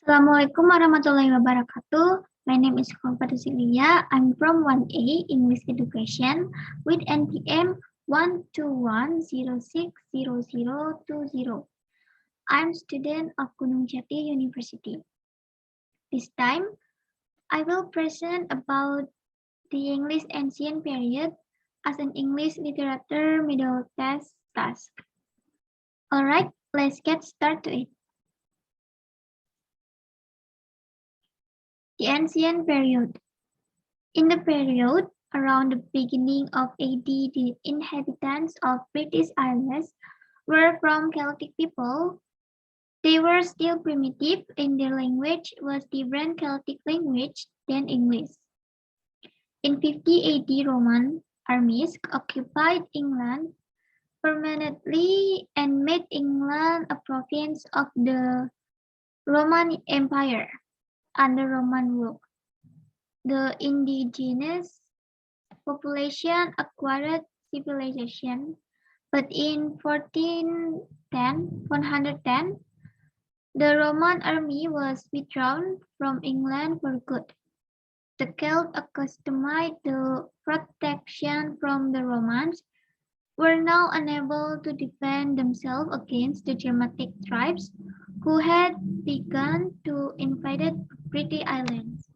Assalamualaikum warahmatullahi wabarakatuh. My name is Kompa Tusilia. I'm from 1A English Education with NPM 121060020. I'm student of Gunung Jati University. This time, I will present about the English ancient period as an English literature middle test task. Alright, let's get started. The ancient period. In the period around the beginning of AD, the inhabitants of British Isles were from Celtic people. They were still primitive and their language was different Celtic language than English. In 50 AD, Roman armies occupied England permanently and made England a province of the Roman Empire under Roman rule. The indigenous population acquired civilization, but in 110, the Roman army was withdrawn from England for good. The Celts, accustomed to protection from the Romans, were now unable to defend themselves against the Germanic tribes who had begun to invade British Islands.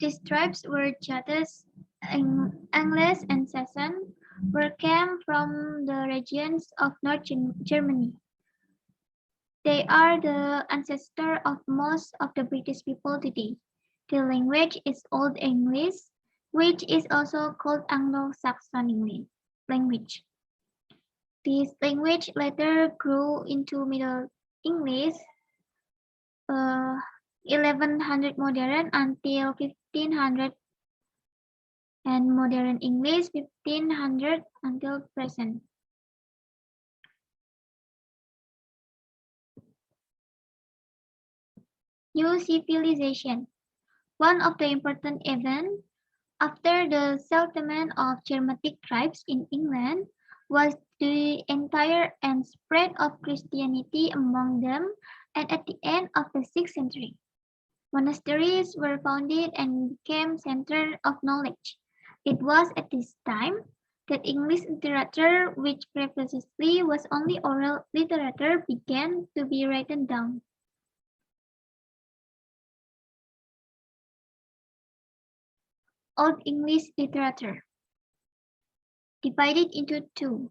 These tribes were Jutes, Angles, and Saxon, who came from the regions of North Germany. They are the ancestors of most of the British people today. The language is Old English, which is also called Anglo-Saxon language. This language later grew into Middle English, 1100 modern until 1500, and modern English 1500 until present. New civilization. One of the important events after the settlement of Germanic tribes in England was the entire and spread of Christianity among them, and at the end of the 6th century. Monasteries were founded and became centers of knowledge. It was at this time that English literature, which previously was only oral literature, began to be written down. Old English literature, divided into two.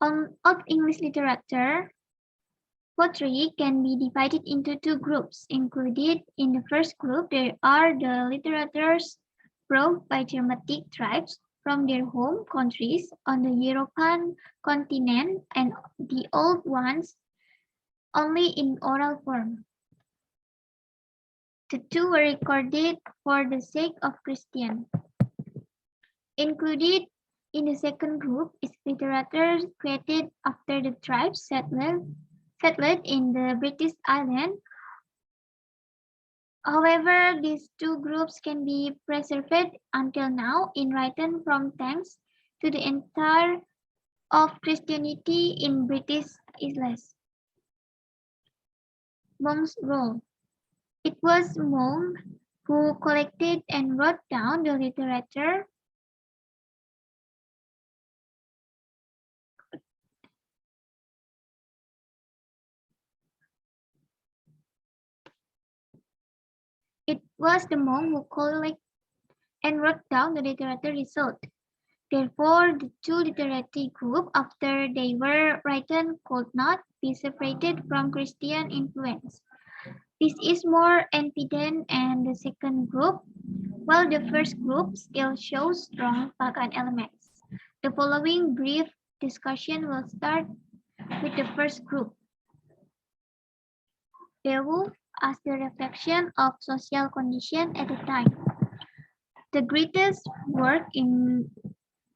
On Old English literature, poetry can be divided into two groups. Included in the first group, there are the literatures brought by Germanic tribes from their home countries on the European continent, and the old ones only in oral form. The two were recorded for the sake of Christian. Included in the second group is literature created after the tribes settled in the British Islands. However, these two groups can be preserved until now in written form thanks to the entire of Christianity in British Isles. Monk's role. It was monks who collected and wrote down the literature. It was the monk who collected and wrote down the literature result. Therefore, the two literary groups, after they were written, could not be separated from Christian influence. This is more evident in the second group, while the first group still shows strong pagan elements. The following brief discussion will start with the first group. Beowulf as the reflection of social condition at the time. The greatest work in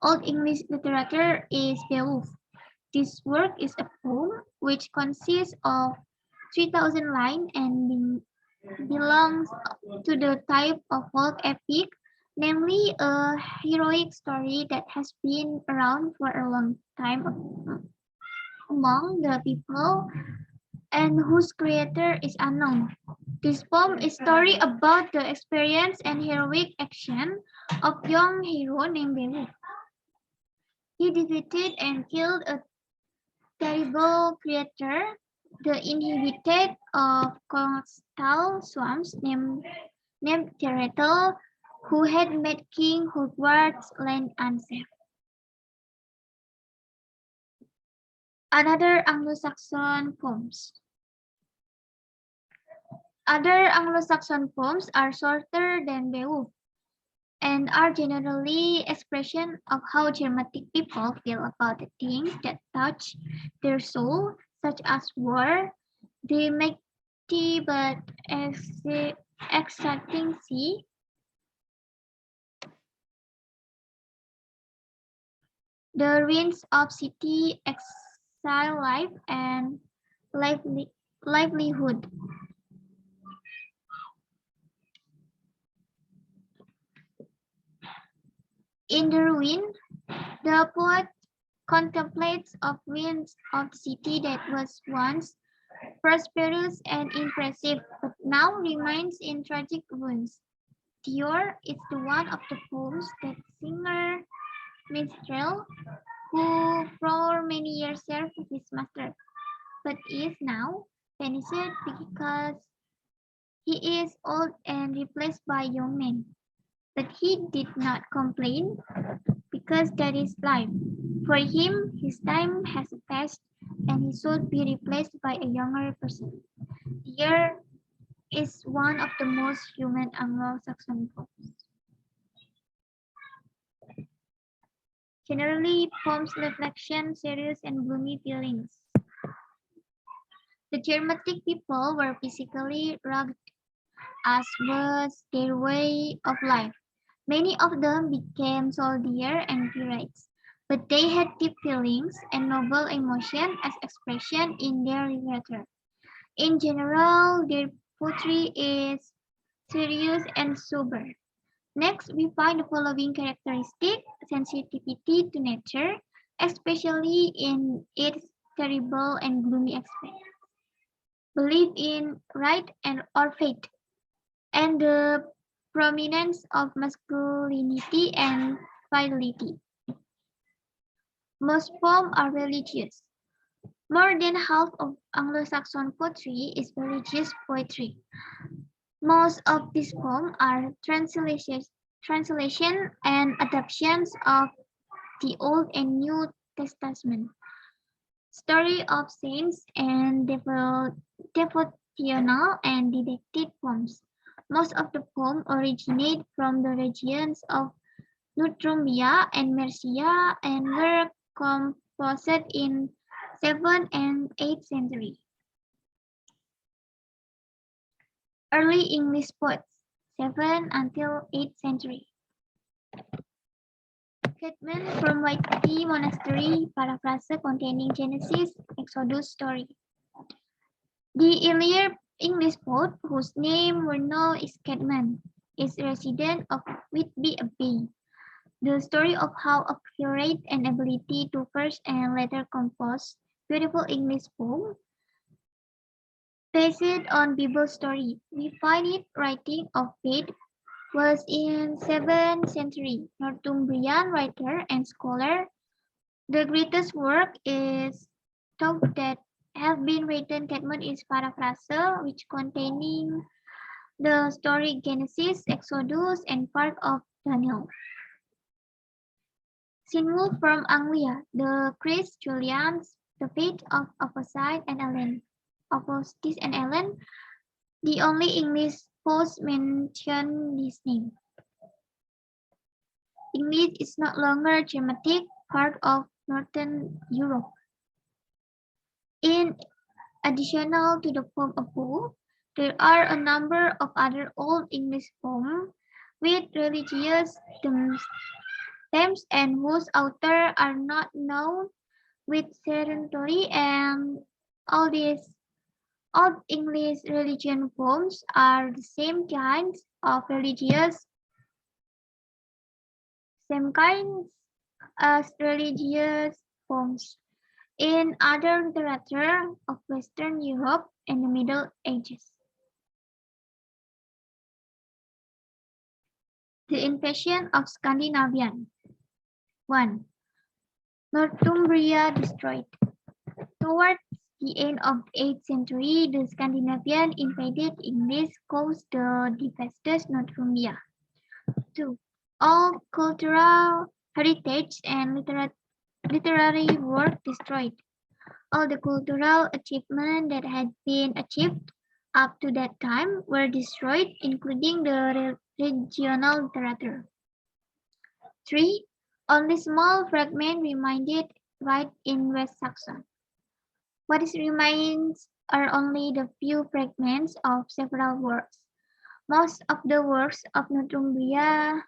Old English literature is Beowulf. This work is a poem which consists of 3,000 lines and belongs to the type of folk epic, namely a heroic story that has been around for a long time among the people and whose creator is unknown. This poem is a story about the experience and heroic action of young hero named Beowulf. He defeated and killed a terrible creature, the inhabitant of coastal swamps named Teretel, who had made King Hogwarts land unsafe. Another Anglo-Saxon poems. Other Anglo-Saxon poems are shorter than Beowulf and are generally expression of how Germanic people feel about the things that touch their soul, such as war, the mighty but exciting sea, the ruins of city, exile life, and livelihood. In the ruin, the poet contemplates of ruins of the city that was once prosperous and impressive, but now remains in tragic ruins. Dior is the one of the poems that singer minstrel who for many years served his master, but is now vanished because he is old and replaced by young men. But he did not complain because that is life. For him, his time has passed and he should be replaced by a younger person. Here is one of the most human Anglo-Saxon poems. Generally, poems reflection serious and gloomy feelings. The Germanic people were physically rugged, as was their way of life. Many of them became soldiers and pirates, but they had deep feelings and noble emotion as expression in their literature. In general, their poetry is serious and sober. Next, we find the following characteristic: sensitivity to nature, especially in its terrible and gloomy aspect. Belief in right and or fate, and the prominence of masculinity and fidelity. Most poems are religious. More than half of Anglo-Saxon poetry is religious poetry. Most of these poems are translation and adaptations of the Old and New Testament, story of saints, and devotional and didactic poems. Most of the poems originate from the regions of Northumbria and Mercia and were composed in 7th and 8th century. Early English poets, 7th until 8th century. Statement from Whitby Monastery, paraphrase containing Genesis, Exodus story. The earlier English poet, whose name we know is Caedmon, is resident of Whitby Abbey. The story of how accurate and ability to first and later compose beautiful English poems based on Bible story. We find it writing of faith was in 7th century. Northumbrian writer and scholar. The greatest work is thought that have been written. Caedmon is paraphrase, which containing the story Genesis, Exodus, and part of Daniel. Sinwulf from Anglia, the Chris Julians, the fate of Opposite and Ellen. Opposite and Ellen, the only English poets mention this name. English is no longer Germanic, part of Northern Europe. In additional to the poem above, there are a number of other Old English poems with religious themes and whose authors are not known with certainty, and all these Old English religion poems are the same kinds as religious poems. in other literature of Western Europe in the Middle Ages. The invasion of Scandinavian. 1. Northumbria destroyed. Towards the end of the 8th century, the Scandinavian invaded English caused the devastated Northumbria. 2. All cultural heritage and literary work destroyed. All the cultural achievements that had been achieved up to that time were destroyed, including the regional literature. 3. Only small fragments remained right in West Saxon. What remains are only the few fragments of several works. Most of the works of Northumbria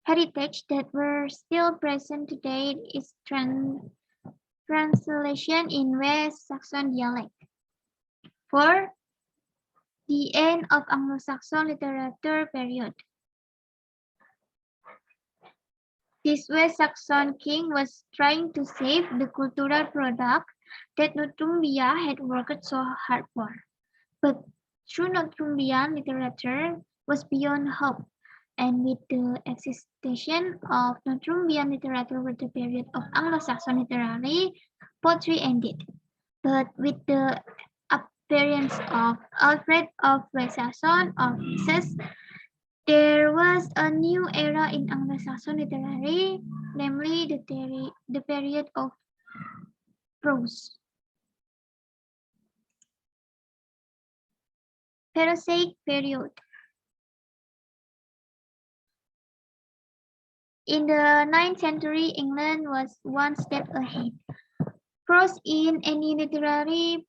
heritage that were still present today is translation in West Saxon dialect. 4. The end of Anglo-Saxon literature period. This West Saxon king was trying to save the cultural product that Northumbria had worked so hard for. But true Northumbrian literature was beyond hope, and with the existence of Northumbrian literature with the period of Anglo-Saxon literary poetry ended. But with the appearance of Alfred of West Saxon of Essex, there was a new era in Anglo-Saxon literary, namely the period of prose. Pharisaic period. In the 9th century, England was one step ahead. Prose in any literary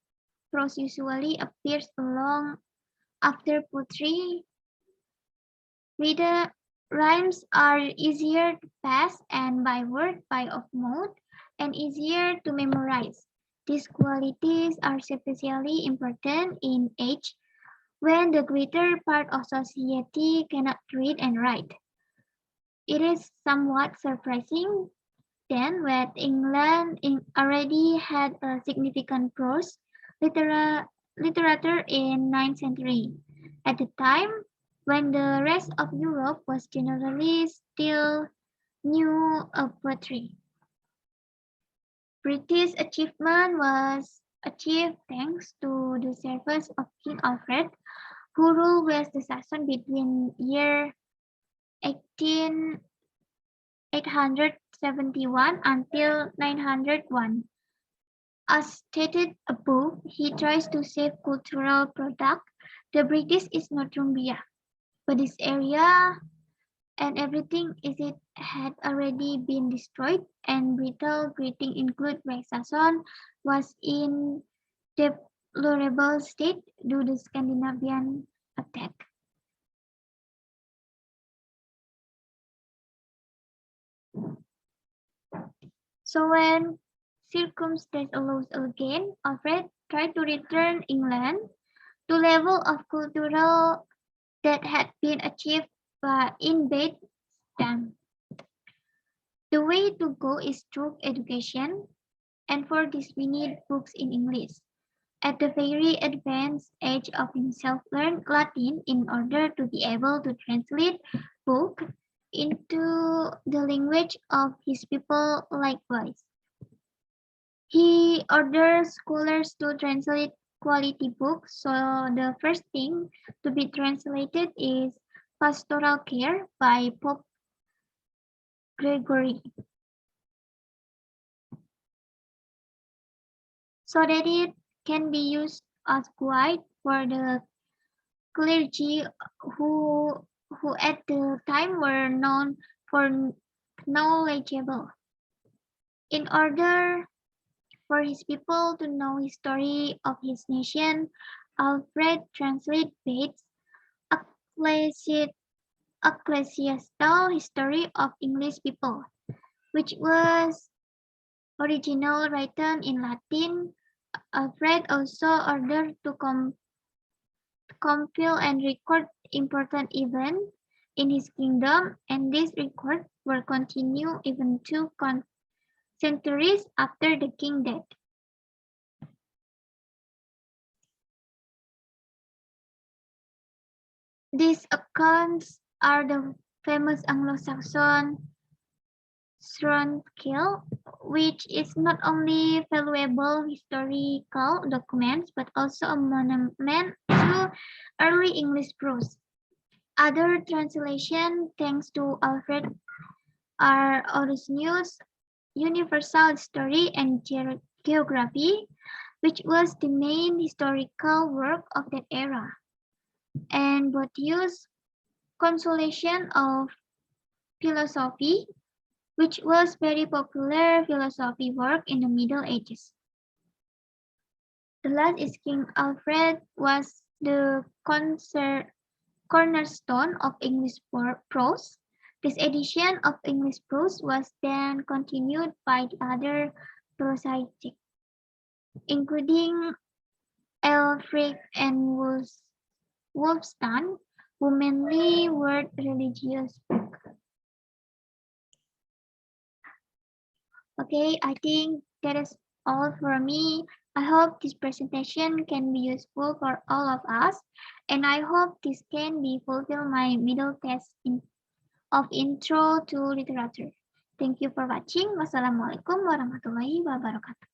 prose usually appears long after poetry. Reader rhymes are easier to pass and by word by of mouth and easier to memorize. These qualities are especially important in age when the greater part of society cannot read and write. It is somewhat surprising then that England already had a significant prose literature in 9th century, at the time when the rest of Europe was generally still new of poetry. British achievement was achieved thanks to the service of King Alfred, who ruled West Saxon between year 871 until 901. As stated above, he tries to save cultural product. The British is Northumbria, but this area and everything is it had already been destroyed, and Bristol greeting include West Saxon was in deplorable state due to Scandinavian attack. So when circumstance allows again, Alfred tried to return England to level of cultural that had been achieved in Bed time. The way to go is through education, and for this we need books in English. At the very advanced age of himself learned Latin in order to be able to translate book into the language of his people likewise. He orders scholars to translate quality books, so the first thing to be translated is Pastoral Care by Pope Gregory, so that it can be used as guide for the clergy who at the time were known for knowledgeable. In order for his people to know the history of his nation, Alfred translated Bates' Ecclesiastical History of English People, which was originally written in Latin. Alfred also ordered to compile and record important events in his kingdom, and these records were continued even to centuries after the king died. These accounts are the famous Anglo-Saxon Thronekill, which is not only valuable historical documents but also a monument to early English prose. Other translation, thanks to Alfred R. Orosius' Universal History and Geography, which was the main historical work of that era, and Boethius' Consolation of Philosophy, which was very popular philosophy work in the Middle Ages. The last is King Alfred was the cornerstone of English prose. This edition of English prose was then continued by the other prosaic, including Elfric and Wulfstan, who mainly wrote religious books. Okay, I think that is all for me. I hope this presentation can be useful for all of us, and I hope this can be fulfill my middle test of intro to literature. Thank you for watching. Wassalamualaikum warahmatullahi wabarakatuh.